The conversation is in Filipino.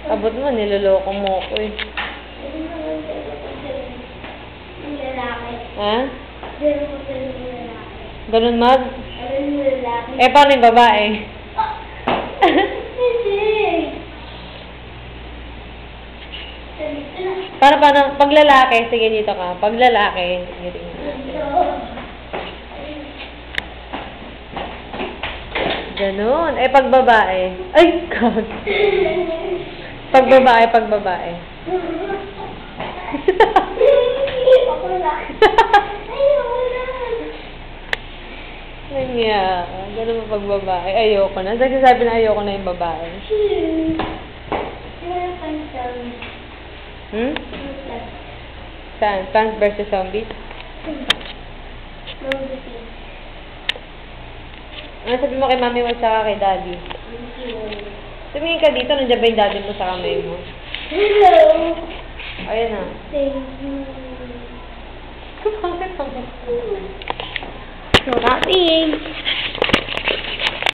Abot mo, niloloko mo ko eh. Ha? Ganun mag? Eh, paano yung babae? Paano? Pag lalaki, sige dito ka. Pag lalaki, ganun. Eh, pag babae. Ay, God. Pag babae. Kanya. Ganun mo pag babae. Ayoko na. Sabi na ayoko na yung babae. Saan? Plants versus Zombies? Ano sabi mo kay mami mo tsaka kay daddy? Tumingin ka dito. Nandiyan ba yung daddy mo sa kamay mo? Hello! Ayan na. Thank you. Bakit ako? So, happy!